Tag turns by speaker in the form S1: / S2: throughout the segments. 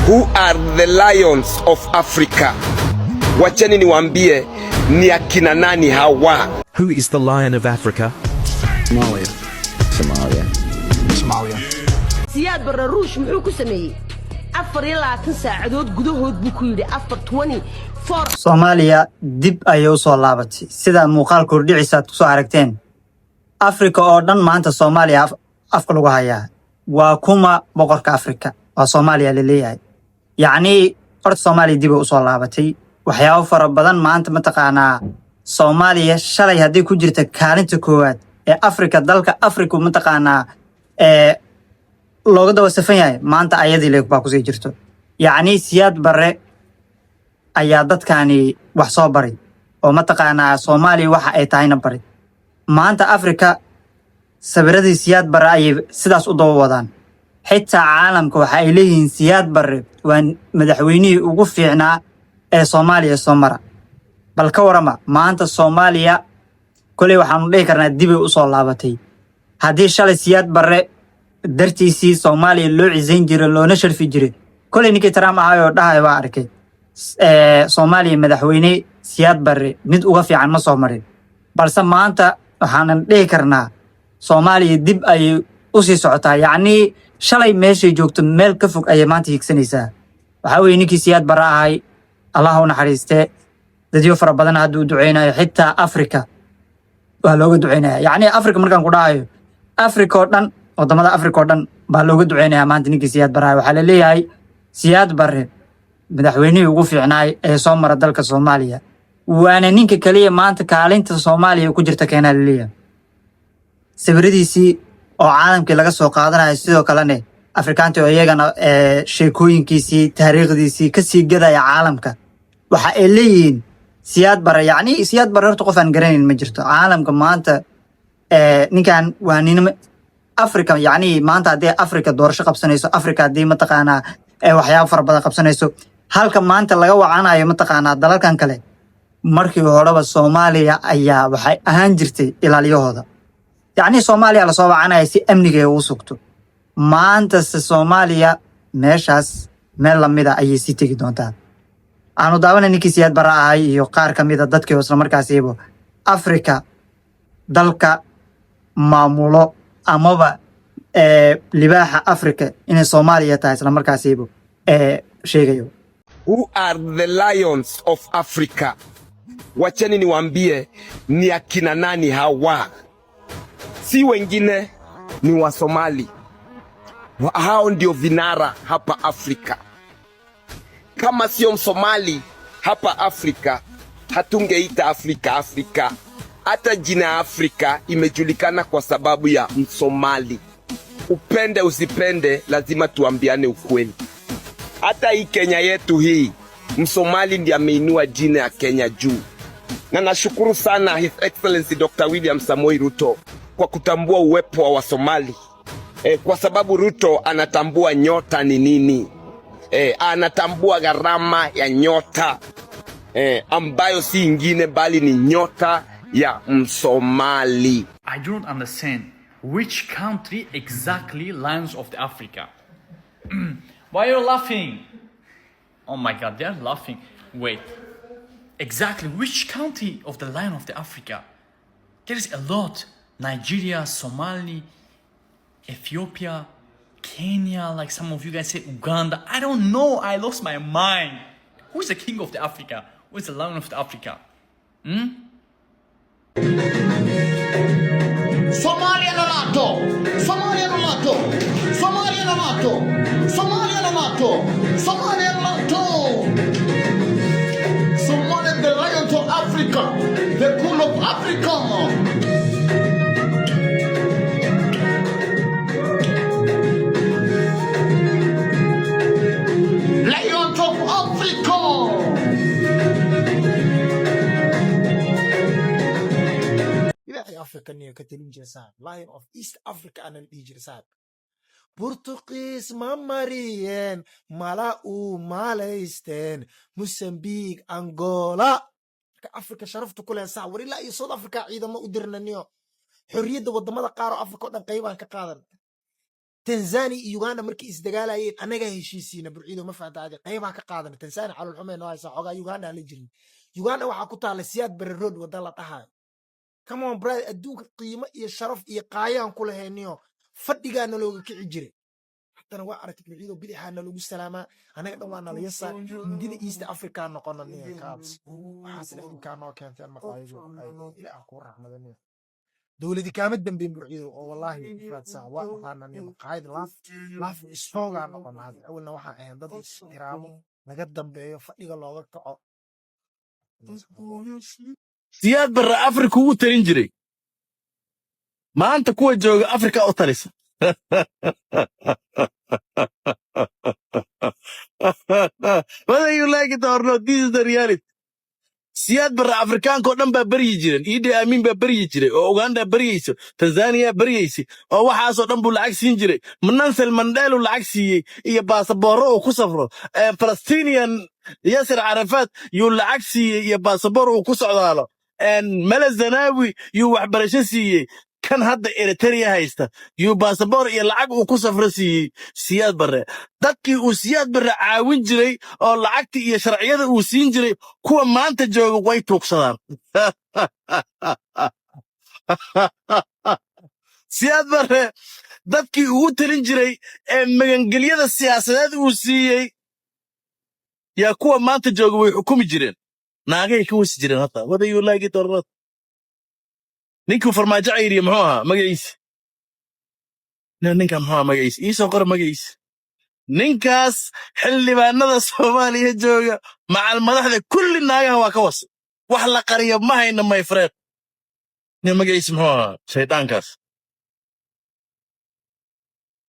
S1: Who are the lions of Africa? Wacheni niwaambie ni akina nani hawa.
S2: Who is the lion of Africa?
S3: Somalia.
S4: Siad Barre ruush muxuu ku sameeyay 24 saacadood gudahood buu ku yiri 424
S5: Soomaaliya dib ayay u soo laabatay sida muuqaal kordhiciisa aad ku soo aragteen Afrika oo dhan maanta Soomaaliya afka lagu hayaa waa kuma boqorka Afrika waa Soomaaliya leeyahay yacni horta Soomaaliya dib u soo laabatay waxyaabo fara badan maanta ma taqaanaa Soomaaliya shalay hadii ku jirta kaalinta koowaad ee Afrika dalka Afrika ma taqaanaa looga daba safan yahay maanta ayadii leeg baa ku sii jirto yacni Siad Barre ayaa dadkani wax soo baray oo ma taqaanaa Soomaaliya waxa ay tahayna baray maanta Afrika sabiradii Siad Barre ay sidaas u daba wadaan xitaa caalamka waxa ay leeyihiin Siad Barre waa madaxweynihii ugu fiicnaa ee Soomaaliya soo mara bal ka warama maanta Soomaaliya kulay waxaanu dhihi karnaa dib u soo laabatay haddii shalay Siad Barre dartiisii Soomaaliya loo ciisayn jiray loona sharfi jiray kulay ninkii Trump ahaayoo dhahay waa arkay Soomaaliya madaxweyne Siad Barre mid uga fiican ma soo marin balse maanta waxaan dhihi karnaa Soomaaliya dib ay u sii socotaa yacni shalay meeshay joogto meel ka fog ayay maanta higsanaysaa waxa weeye ninkii Siad Barre ahay Allah u naxariistee dadyo fara badan haduu duceynayo xitaa Afrika waa looga duceynaya yacni Afrika markaan ku dhahayo Afrika oo dhan wadamada Afrika oo dhan baa looga duceynaya maanta ninkii Siad Barre waxa la leeyahay Siad Barre madaxweynihii ugu fiicnaay ee soo mara dalka Soomaaliya waana ninka kaliya maanta kaalinta Soomaaliya ku jirta keenaa la leeyahay sawiradiisii oo caalamkii laga soo qaadanayo sidoo kalena Afrikaanti oo iyagana sheekooyinkiisii taariikhdiisii ka sii gadaya caalamka waxa ay leeyihiin Siad Barre yacni Siad Barre horta qof aan garanayn ma jirto caalamka maanta ninkan waa nin Afrika yacni maanta haddii Afrika doorasho qabsanayso Afrika haddii ma taqaanaa waxyaabo fara badan qabsanayso halka maanta laga wacanayo ma taqaanaa dalalkan kale markii horeba Soomaaliya ayaa waxay ahaan jirtay ilaaliyahooda yacni Soomaaliya la soo wacanayo si amniga u sugto maanta Soomaaliya meeshaas meel lamida ayay sii tegi doontaa aanu daawana ninkii Siad Barre ahay iyo qaar ka mid ah dadkii isla markaasiiba Afrika dalka maamulo amaba libaaxa Afrika in Soomaaliya tahay isla markaasiiba sheegayo
S1: Who are the lions of Africa? Wacheni niwaambie ni akina nani hawa. Si wengine ni wa Somali. Hao ndio vinara hapa Afrika. Kama sio Msomali hapa Afrika, hatungeita Afrika Afrika. Hata jina Afrika imejulikana kwa sababu ya Msomali. Upende usipende lazima tuambiane ukweli. Hata hii Kenya yetu hii, Msomali ndiye ameinua jina ya Kenya juu. Na nashukuru sana His Excellency Dr. William Samoei Ruto kwa kutambua uwepo wa Wasomali. Kwa sababu Ruto anatambua nyota ni nini. Anatambua gharama ya nyota ambayo si ingine bali ni nyota ya Msomali.
S3: I don't understand which country exactly lions of the Africa. Why are you laughing? Oh my God, they are laughing. Wait, exactly which country of the lion of the Africa? There is a lot. Nigeria, Somali, Ethiopia, Kenya, like some of you guys say Uganda. I don't know. I lost my mind. Who is the king of the Africa? Who is the lion of the Africa?
S6: Somalia no nato. Somalia no nato. Somalia no nato. Somalia no nato. Somalia no nato. Somalia the lion of Africa. The cool of Africa.
S7: African Lion of East Africa and Nigeria. Portuguese mamarien mala u malaisten Mozambique Angola Africa sharaftu kule saa warila iyo South Africa ciidamo u dirnaniyo xorriyada wadamada qaar oo Afrika oo dhan qayban ka qaadan tanzania iyo uganda markii isdagaalayeen anaga heshiisiina burciido ma fahantaade qaybaa ka qaadana tanzania calol xumeen oo haysa xoogaa uganda aan la jirin uganda waxaa ku taala siyaad bare road wada la dhahayo come on brother adduunka qiimo iyo sharaf iyo qaayaan ku lahayniyo fadhigaana looga kici jiray haddana waa aragtay burciido bidixaana lagu salaamaa anaga dhan waa nala yasaa hindida east africa noqona niya kaabs waxaasna inkaa noo keenteen maqaayidu ay ilaah kuu raxmadaniyo dowladii kaama dambeyn burciido oo wallaahi faadsaa waa waxaana niya maqaayid laaf istoogaa noqona hadda awalna waxaan ahayn dad istiraamo laga dambeeyo fadhiga looga kaco
S8: siyaad barre afrika ugu talin jiray maanta kuwa jooga afrika u talisa whether you like it or not, this is the reality. siyaad barre afrikaanka oo dhan baa baryi jireen iidhe aamin baa baryi jiray oo uganda baryayso tanzania baryaysay oo waxaasoo dhan buu lacag siin jiray nansel mandelu lacag siiyey iyo baasaboorro uu ku safro palestinian yasir carafaad yuu lacag siiyey iyo baasaboor uu ku socdaalo mele zanaawi yuu waxbarasho siiyey kan hadda eritrea haysta yuu baasaboor iyo lacag uu ku safro siiyey siyaad barre dadkii uu siyaad barre caawin jiray oo lacagtii iyo sharciyada uu siin jiray kuwa maanta jooga way tuugsadaan siyaad barre dadkii ugu talin jiray ee magangelyada siyaasadeed uu siiyey yaa kuwa maanta jooga way xukumi jireen naagay ka wasi jireen hata whether you like it or not ninkuu farmaajo cayriye muxuu ahaa magaciisa ninka muxuu ahaa magaciisa iisoo qora magaciisa ninkaas xildhibaanada soomaaliya jooga macal madaxda kulli naagaha waa ka wasa wax la qariyo ma hayna my friend nin magaciisa muxuu ahaa shaydaankaas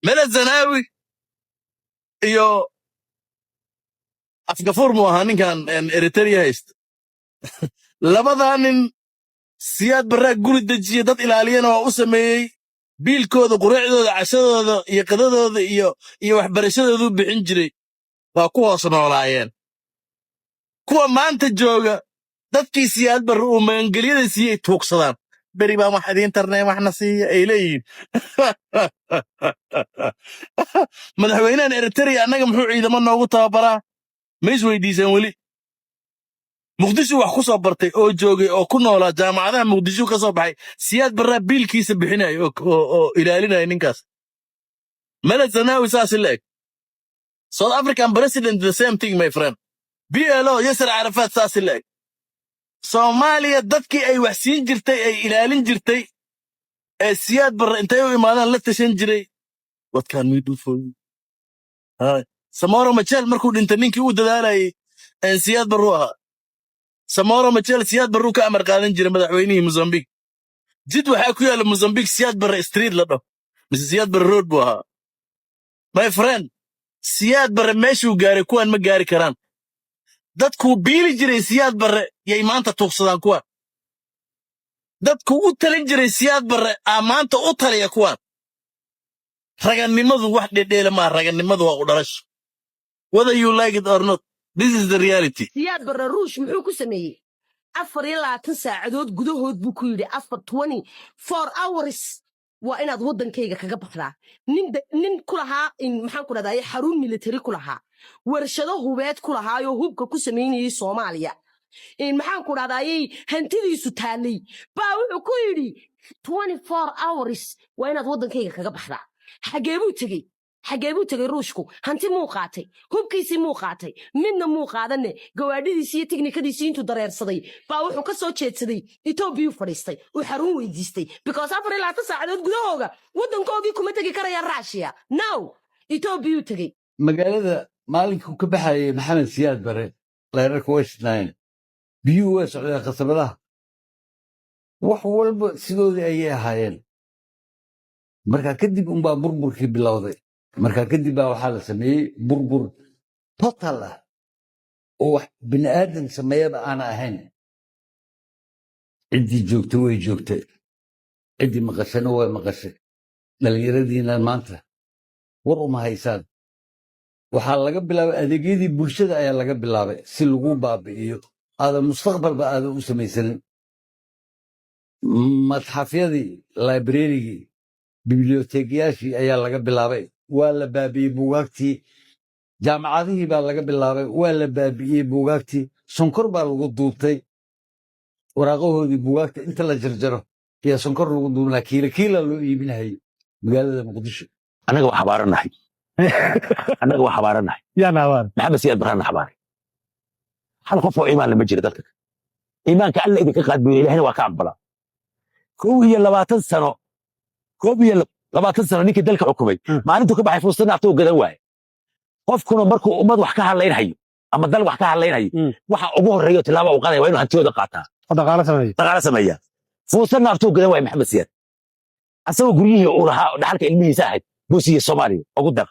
S8: mele zanaawi iyo afgafuur muu ahaa ninkan eritrea haysta labadaa nin siyaad barraa guri dejiye dad ilaaliyana waa u sameeyey biilkooda qureecdooda cashadooda iyo qadadooda iyo waxbarashadooduu bixin jiray waa ku hoos noolaayeen kuwa maanta jooga dadkii siyaad barre uu magangelyada siiyey tuugsadaan beri baan wax idiin tarnay waxna siiya ay leeyihiin madaxweynahan eritrea annaga muxuu ciidamo noogu tababaraa ma is weydiiseen weli muqdisho wax ku soo bartay oo joogay oo ku noolaa jaamacadaha muqdisho ka soo baxay siyaad barraa biilkiisa bixinaya oo ilaalinaya ninkaas mele zanaawi saasi la eg south african president the same thing my friend blo yasir carafaad saasi la eg soomaaliya dadkii ay wax siin jirtay ay ilaalin jirtay ee siyaad barre intay u imaadaan la tashan jiray what can we do for you samoro machel markuu dhintay ninkii u dadaalayay siyaad barru ahaa samoro machel siyaad barru ka amar qaadan jiray madaxweynihii mozambique jid waxaa ku yaala mozambique siyaad barre street la dhaho mise siyaad barre road buu ahaa my friend siyaad barre meeshuu gaaray kuwaan ma gaari karaan dadkuu biili jiray siyaad barre yay maanta tuugsadaan kuwaan dadkuu u talin jiray siyaad barre aa maanta u taliya kuwaan ragannimadu wax dhedheela maa ragannimadu waa u dhalasho whether you like it or not, this is the reality.
S4: siyaad barre ruush muxuu ku sameeyey 24 saacadood gudahood buu ku yidhi 24 hours waa inaad waddankayga kaga baxdaa nin ku lahaa maxaan ku dhahdaye xarun military ku lahaa warshado hubeed ku lahaayoo hubka ku samaynayay soomaaliya maxaan ku dhahdaye hantidiisu taallay baa wuxuu ku yidhi 24 hours waa inaad waddankayga kaga baxdaa xagee buu tegey ruushku hanti muu qaatay hubkiisii muu qaatay midna muu qaadanne gawaadhidiisii iyo tiknikadiisii intuu dareersaday baa wuxuu ka soo jeedsaday etoobiyuu fadhiistay uu xarun weydiistay because 24 saacadood gudahooga waddankoogii kuma tegi karaya raashiya now etoobiyuu tegey
S9: magaalada maalinkuu ka baxayay maxamed siyaad bare leerarka westnine biyuu waa socdeen khasabadaha wax walba sidoodii ayay ahaayeen markaa kadib unbaa burburkii bilowday markaa kadib baa waxaa la sameeyey burbur total ah oo wax bini aadan sameeyaba aana ahayn ciddii joogta way joogtay ciddii maqashana way maqashay dhallinyaradiinaan maanta war uma haysaan waxaa laga bilaabay adeegyadii bulshada ayaa laga bilaabay si lagu baabi'iyo aadan mustaqbalba aadan u samaysanin madxafyadii librarigii biblioteekyaashii ayaa laga bilaabay waa la baabi'iyey buugaagtii jaamacadihii baa laga bilaabay waa la baabi'iyey buugaagtii sonkor baa lagu duubtay waraaqahoodii buugaagta inta la jarjaro ayaa sonkor lagu duubnaa kiila loo iibinayay magaalada muqdisho
S10: annaga wax habaaranahay annaga wax habaaranahay
S7: Yaan habaan.
S10: maxamed siyaad baraan habaaray hal qof oo iimaan lama jiro dalka iimaanka alla idinka qaadbiyo ilaahina waa ka aqbalaa 21 sano ninkii dalka xukumay maalintuu ka baxay fursad naafta uu gadan waaye qofkuna markuu ummad wax ka hadlaynayo ama dal wax ka hadlaynayo waxa ugu horeeyo tilaabo uu qaadayo waa inuu hantiyooda qaataa daqaala sameeya fursad naafta uu gadan waaye maxamed siyaad asagoo guryihii uu lahaa dhaxalka ilmihiisa ahayd buu siiyey Soomaaliya ugu dar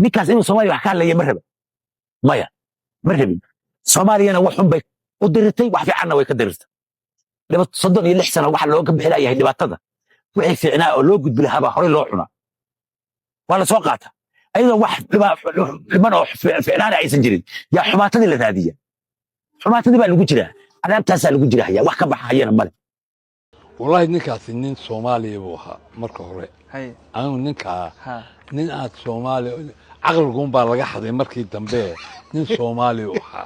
S10: ninkaas inuu Soomaaliya wax ka hadlaya ma raba maya ma rabin Soomaaliyana wax xun bay u dirirtay wax fiicanna way ka dirirtay 36 sano waxa looga bixilayahay dhibaatada wixii fiicnaa oo loo gudbi lahaa baa hore loo cunaa waa la soo qaata ayadoo wax dhiman oo fiicnaana aysan jirin yaa xumaatadii la raadiya xumaatadii baa lagu jiraa cadaabtaasaa lagu jirahaya wax ka baxayana male
S11: والله نكاس نين صومالي بوها مركو هوري أنا نكا نين آد صومالي عقل قوم بالغ حد مركي دمبه نين صومالي بوها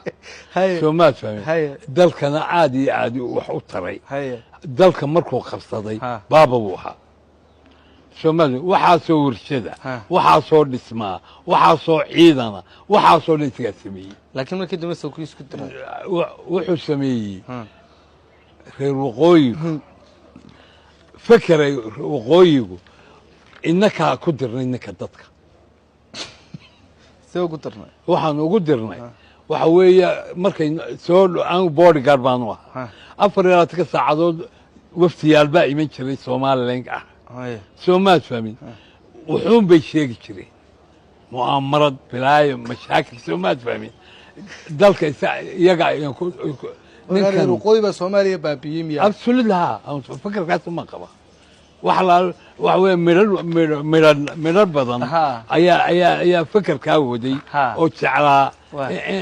S11: صومال فهمي دلك أنا عادي وحوتري دلك مركو خفصدي بابا بوها صومالي وحاسو ورشدة وحاسو الاسماء وحاسو عيدنا وحاسو نتقسمي
S12: لكن ما كده مسوي كيس كده
S11: وحو سمي غير وقوي فكر وقويقو إنك كدرنا إنك ضدك
S12: سوى قدرنا
S11: وحنا قدرنا وحوية مركي سول أنا بوري قربانوها أفريقيا ساعدود وفتي الباقي من شري سومال لينك سومال فهمين وحوم بيشيك شري مؤامرات بلاي مشاكل سومال فهمين ذلك يقع يكون
S12: نكان وقوي بس هما بابيم يا
S11: أبسولي لها فكر كاس ما قبا وحلا ميرال بدن أيا فكر كاودي أو تعالى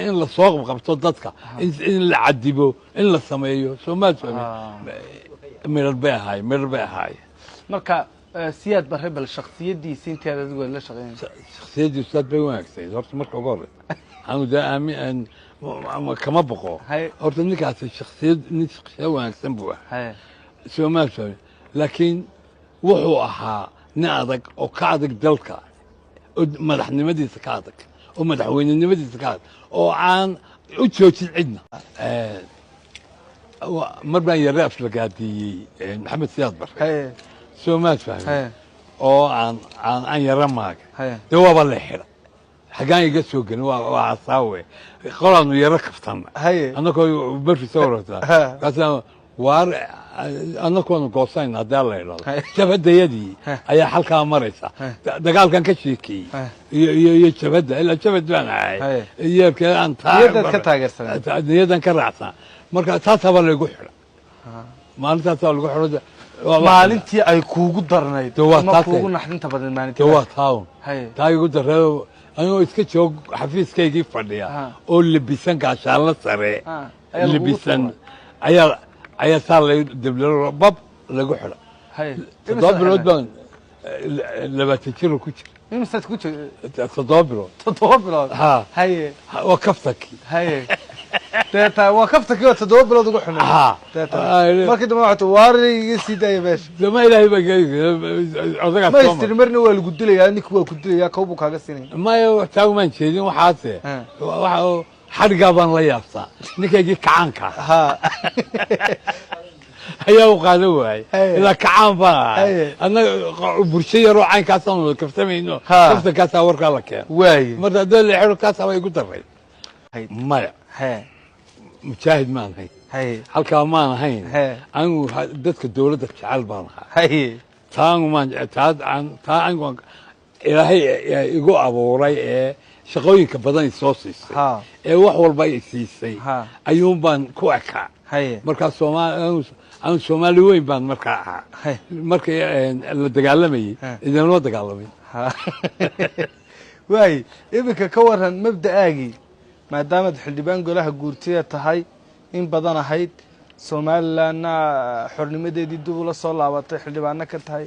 S11: إن الصاغ قبض ضدك إن العدبو إن السمايو شو ما تفهم ميرال بها هاي
S12: مركا سياد برهي بالشخصية دي سنتي هذا تقول لا شغالين
S11: شخصية دي أستاذ بيوانك سيد هرت مركا قاري أنا دا أمين كما بقوا هرت منك على الشخصية نشخصية وانكسن بوها شو ما تفهم لكن وحو أها نادك أو كادك دلك مدح نمدي سكادك ومدحوين النمدي سكادك أو عن وتشوتي عندنا مرة يرافش لقادي محمد سياد بري شو ما تفهم أو عن يرماك دوا بالله حرا حقاني قسوقن وعصاوي قرانو يركفتن أنا كو برفي صورة قاسم وار أنا كون قوسين هذا الله يلا شبد يدي أي حلقة مريسة دقال كان كشيكي يشبد إلا شبد أنا هاي يبكي أنت
S12: يدا كتاجر سنة
S11: يدا كرعسة مركز تاسع ولا يقحر ما أنت تاسع ولا يقحر
S12: maalintii ay kuugu darnayd ma kuugu naxdinta badan maalintii
S11: waa taawun taa igu darreeyo anigoo iska joog xafiiskaygii fadhiya oo libisan gaashaanla sare libisan ayaa saa lay diblaro bab lagu xidha 7 bilood baan 20 jiro ku jira
S12: imsaad ku jirta
S11: 7 bilood
S12: 7 bilood haye
S11: waa kaftaki
S12: haye تاتا وقفت كده تدور بلاد روحنا تاتا ما كده ما عطوا واري سيدا يا باشا
S11: ما إلهي بقى
S12: ما يستمرنا ولا قلت لي يعني كوا قلت لي يا كوبو كذا سنين
S11: ما يحتاج من شيء وحاسه حرقة بان لا يفصل نكجي كعنكا هيا وقالوا هاي إلا كعان بقى أنا برشية روح عين كاسون كفتمي إنه كفت كاسة ورك الله كان
S12: واي
S11: مرة دول اللي حلو كاسة ويقول ترى ما مشاهد ما هي حلقة ما هين أنا دتك الدولة تشعل بانها تانو ما تان إلهي يقول أبو راي شقوي كبدان سوسيس wax walba ay siisay ayuun baan ku ekaa marka aan Soomaali weyn baan marka ahaa marka la dagaalamayay idin loo dagaalamay
S12: waay ibika ka waran mabda'aagi maadaama xildhibaan golaha guurtida tahay in badan ahayd Soomaaliland xornimadeedii dib ula soo laabatay xildhibaanna ka tahay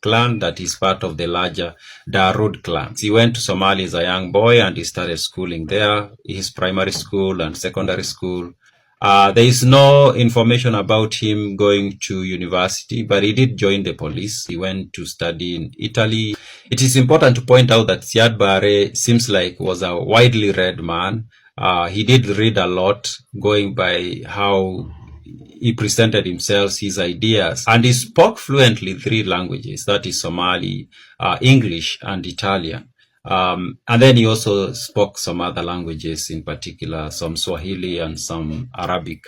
S13: clan that is part of the larger Darud clan. He went to Somalia as a young boy and he started schooling there, his primary school and secondary school. There is no information about him going to university, but he did join the police. He went to study in Italy. It is important to point out that Siad Barre seems like was a widely read man. He did read a lot, going by how he presented himself, his ideas, and he spoke fluently 3 languages, that is Somali, English, and Italian. And then he also spoke some other languages, in particular some Swahili and some Arabic.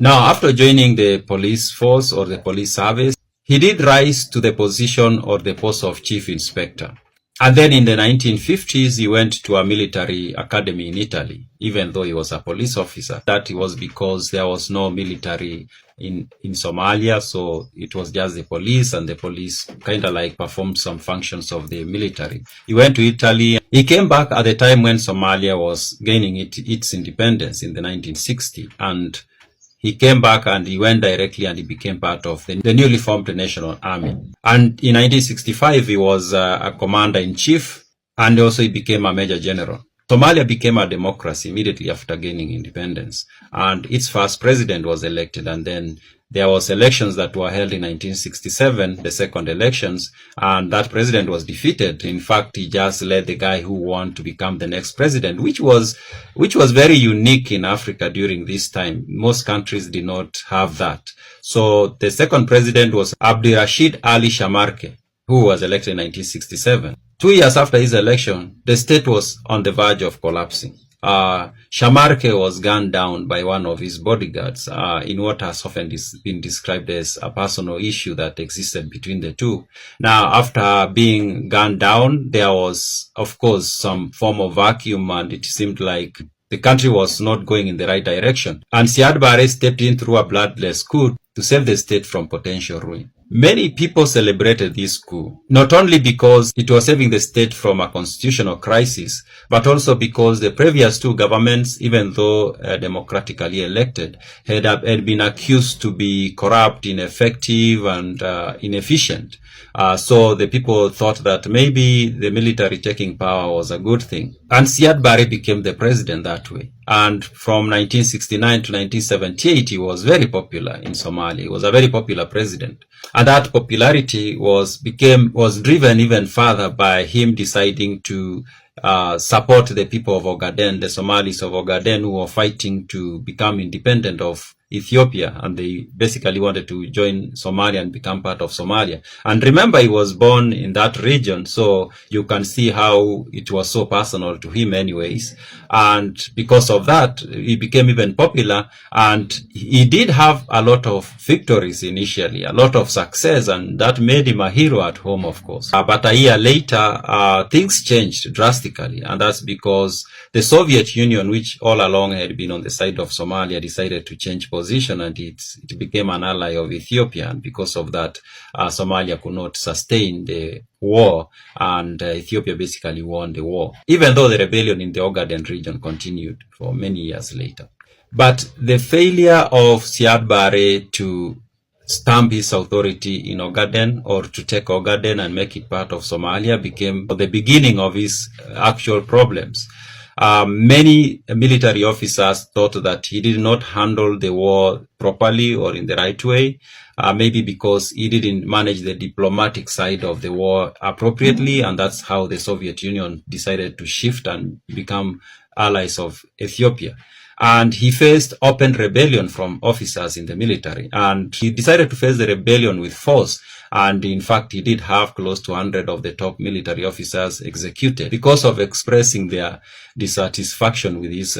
S13: Now, after joining the police force or the police service, he did rise to the position or the post of chief inspector. And then in the 1950s, he went to a military academy in Italy, even though he was a police officer. That was because there was no military in Somalia, so it was just the police, and the police kind of like performed some functions of the military. He went to Italy. He came back at the time when Somalia was gaining its independence in the 1960s, and he came back and he went directly and he became part of the newly formed National Army. And in 1965, he was a commander-in-chief, and also he became a major general. Somalia became a democracy immediately after gaining independence, and its first president was elected, and then there was elections that were held in 1967, the second elections, and that president was defeated. In fact, he just led the guy who won to become the next president, which was very unique in Africa during this time. Most countries did not have that. So the second president was Abdirashid Ali Shamarke, who was elected in 1967. 2 years after his election, the state was on the verge of collapsing. Shamarke was gunned down by one of his bodyguards in what has often been described as a personal issue that existed between the two. Now, after being gunned down, there was, of course, some form of vacuum, and it seemed like the country was not going in the right direction. And Siad Barre stepped in through a bloodless coup to save the state from potential ruin. Many people celebrated this coup, not only because it was saving the state from a constitutional crisis, but also because the previous 2 governments, even though democratically elected, had been accused to be corrupt, ineffective, and inefficient. So the people thought that maybe the military taking power was a good thing. And Siad Barre became the president that way. And from 1969 to 1978, he was very popular in Somalia. He was a very popular president. And that popularity was driven even further by him deciding to support the people of Ogaden, the Somalis of Ogaden, who were fighting to become independent of Ethiopia, and they basically wanted to join Somalia and become part of Somalia. And remember, he was born in that region, so you can see how it was so personal to him anyways. And because of that, he became even popular, and he did have a lot of victories initially, a lot of success, and that made him a hero at home, of course. But a year later, things changed drastically, and that's because the Soviet Union, which all along had been on the side of Somalia, decided to change position, and it became an ally of Ethiopia. And because of that, Somalia could not sustain the war, and Ethiopia basically won the war, even though the rebellion in the Ogaden region continued for many years later. But the failure of Siad Barre to stamp his authority in Ogaden, or to take Ogaden and make it part of Somalia, became the beginning of his actual problems. Many military officers thought that he did not handle the war properly or in the right way, maybe because he didn't manage the diplomatic side of the war appropriately, and that's how the Soviet Union decided to shift and become allies of Ethiopia. And he faced open rebellion from officers in the military, and he decided to face the rebellion with force. And in fact, he did have close to 100 of the top military officers executed because of expressing their dissatisfaction with his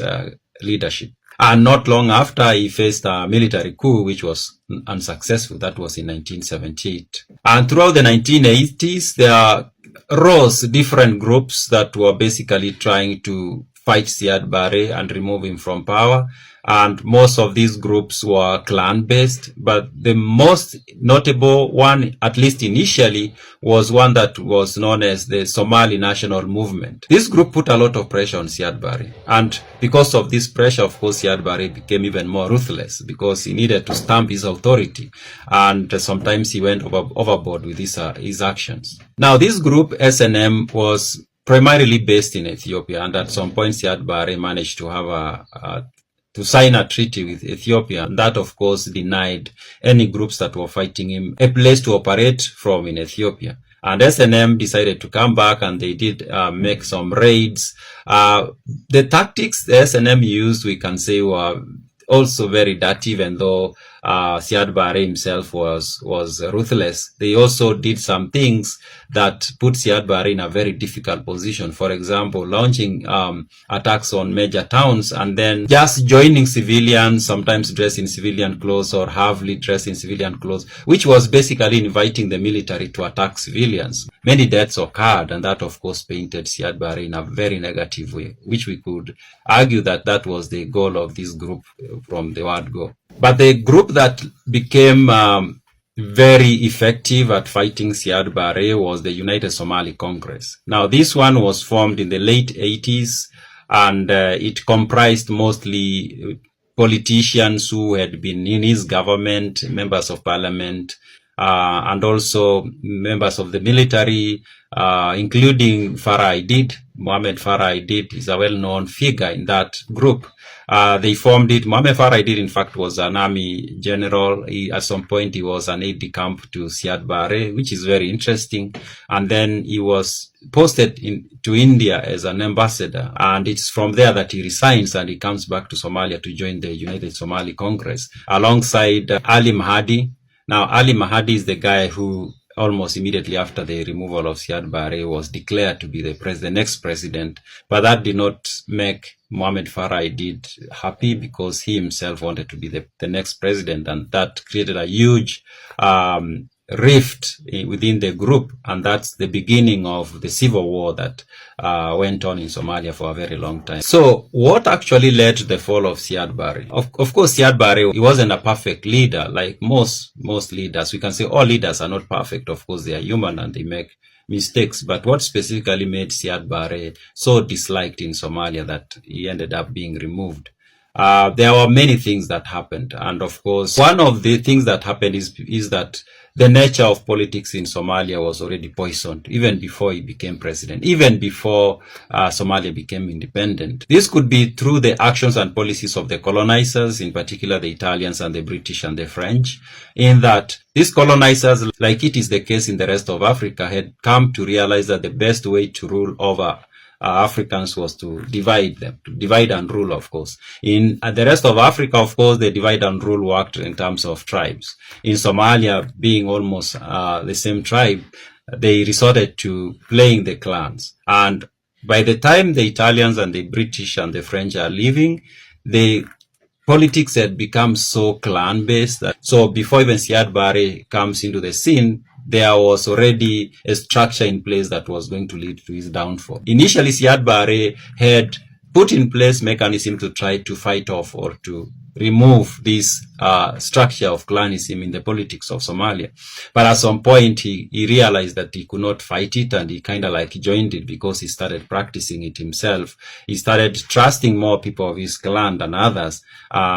S13: leadership. And not long after, he faced a military coup, which was unsuccessful. That was in 1978. And throughout the 1980s, there rose different groups that were basically trying to fight Siad Barre and remove him from power. And most of these groups were clan-based, but the most notable one, at least initially, was one that was known as the Somali National Movement. This group put a lot of pressure on Siad Barre, and because of this pressure, of course, Siad Barre became even more ruthless because he needed to stamp his authority, and sometimes he went overboard with his actions. Now, this group, SNM, was primarily based in Ethiopia, and at some point, Siad Barre managed to have to sign a treaty with Ethiopia. That, of course, denied any groups that were fighting him a place to operate from in Ethiopia. And SNM decided to come back, and they did make some raids. The tactics the SNM used, we can say, were also very dirty, even though Siad Barre himself was ruthless. They also did some things that put Siad Barre in a very difficult position. For example, launching attacks on major towns and then just joining civilians, sometimes dressed in civilian clothes or heavily dressed in civilian clothes, which was basically inviting the military to attack civilians. Many deaths occurred, and that, of course, painted Siad Barre in a very negative way, which we could argue that that was the goal of this group from the word go. But the group that became very effective at fighting Siad Barre was the United Somali Congress. Now, this one was formed in the late 80s, and it comprised mostly politicians who had been in his government, members of parliament, and also members of the military, including Farah Aidid. Mohammed Farah Aidid is a well-known figure in that group. They formed it. Mohammed Farah Aidid, in fact, was an army general. At some point, he was an aide-de-camp to Siad Barre, which is very interesting. And then he was posted to India as an ambassador. And it's from there that he resigns and he comes back to Somalia to join the United Somali Congress alongside Ali Mahdi. Now, Ali Mahdi is the guy who almost immediately after the removal of Siad Barre was declared to be the next president. But that did not make Mohammed Farah Aidid happy because he himself wanted to be the next president. And that created a huge rift within the group. And that's the beginning of the civil war that went on in Somalia for a very long time. So what actually led to the fall of Siad Barre? Of course, Siad Barre, he wasn't a perfect leader like most leaders. We can say all leaders are not perfect. Of course, they are human and they make mistakes. But what specifically made Siad Barre so disliked in Somalia that he ended up being removed? There were many things that happened. And of course, one of the things that happened is that the nature of politics in Somalia was already poisoned, even before he became president, even before Somalia became independent. This could be through the actions and policies of the colonizers, in particular the Italians and the British and the French, in that these colonizers, like it is the case in the rest of Africa, had come to realize that the best way to rule over Africans was to divide them, to divide and rule, of course. In the rest of Africa, of course, the divide and rule worked in terms of tribes. In Somalia, being almost the same tribe, they resorted to playing the clans. And by the time the Italians and the British and the French are leaving, the politics had become so clan-based that so before even Siad Barre comes into the scene, there was already a structure in place that was going to lead to his downfall. Initially, Siad Barre had put in place mechanism to try to fight off or to remove this structure of clanism in the politics of Somalia. But at some point, he realized that he could not fight it, and he kind of like joined it because he started practicing it himself. He started trusting more people of his clan than others.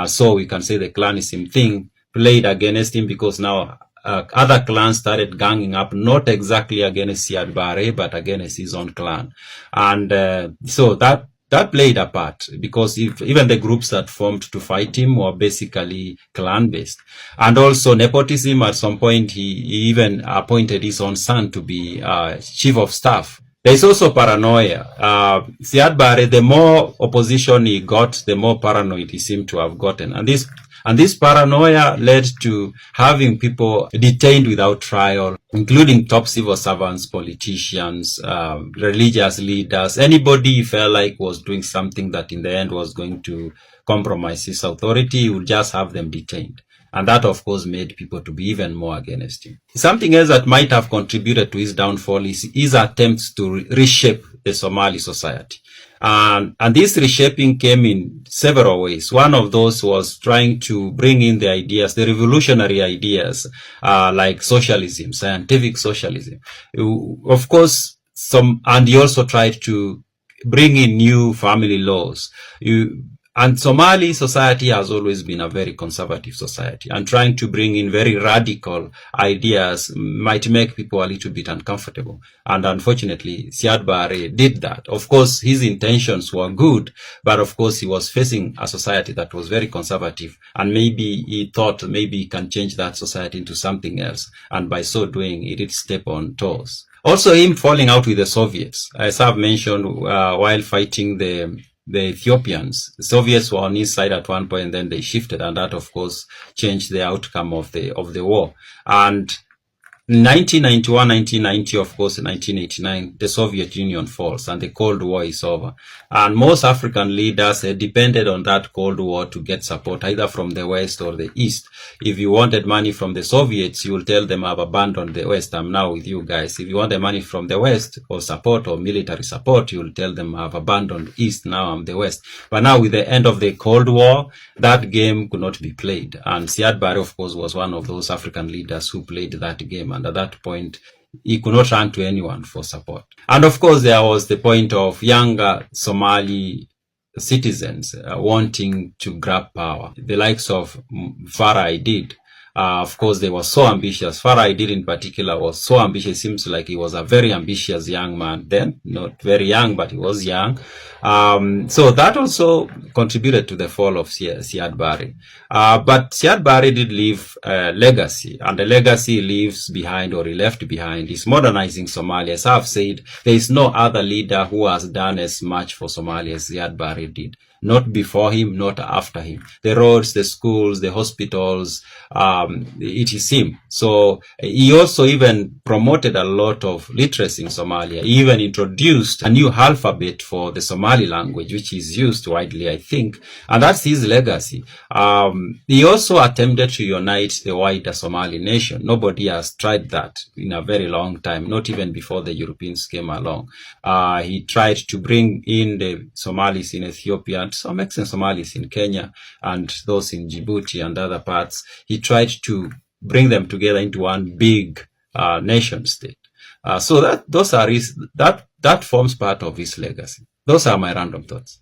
S13: So we can say the clanism thing played against him because now other clans started ganging up, not exactly against Siad Barre, but against his own clan. And so that played a part because even the groups that formed to fight him were basically clan-based. And also nepotism, at some point, he even appointed his own son to be chief of staff. There's also paranoia. Siad Barre, the more opposition he got, the more paranoid he seemed to have gotten. And this paranoia led to having people detained without trial, including top civil servants, politicians, religious leaders, anybody he felt like was doing something that in the end was going to compromise his authority, he would just have them detained. And that, of course, made people to be even more against him. Something else that might have contributed to his downfall is his attempts to reshape the Somali society. And this reshaping came in several ways. One of those was trying to bring in the ideas, the revolutionary ideas, like socialism, scientific socialism. Of course, and he also tried to bring in new family laws. And Somali society has always been a very conservative society, and trying to bring in very radical ideas might make people a little bit uncomfortable. And unfortunately, Siad Barre did that. Of course, his intentions were good, but of course he was facing a society that was very conservative, and maybe he thought maybe he can change that society into something else. And by so doing, he did step on toes. Also, him falling out with the Soviets, as I've mentioned, while fighting the Ethiopians. The Soviets were on his side at one point, and then they shifted, and that of course changed the outcome of the war. And 1991, 1990, of course, in 1989, the Soviet Union falls and the Cold War is over. And most African leaders depended on that Cold War to get support, either from the West or the East. If you wanted money from the Soviets, you will tell them, I've abandoned the West, I'm now with you guys. If you want the money from the West or support or military support, you will tell them, I've abandoned East, now I'm the West. But now with the end of the Cold War, that game could not be played. And Siad Barre, of course, was one of those African leaders who played that game. And at that point, he could not run to anyone for support. And of course, there was the point of younger Somali citizens wanting to grab power. The likes of Farah did. Of course, they were so ambitious. Farah did in particular was so ambitious. It seems like he was a very ambitious young man then. Not very young, but he was young. So that also contributed to the fall of Siad Barre. But Siad Barre did leave a legacy, and the legacy he leaves behind, or he left behind, is modernizing Somalia. As I've said, there is no other leader who has done as much for Somalia as Siad Barre did. Not before him, not after him. The roads, the schools, the hospitals, it is him. So he also even promoted a lot of literacy in Somalia. He even introduced a new alphabet for the Somali language, which is used widely, I think. And that's his legacy. He also attempted to unite the wider Somali nation. Nobody has tried that in a very long time, not even before the Europeans came along. He tried to bring in the Somalis in Ethiopia, some extent Somalis in Kenya, and those in Djibouti and other parts. He tried to bring them together into one big nation state. So that forms part of his legacy. Those are my random thoughts.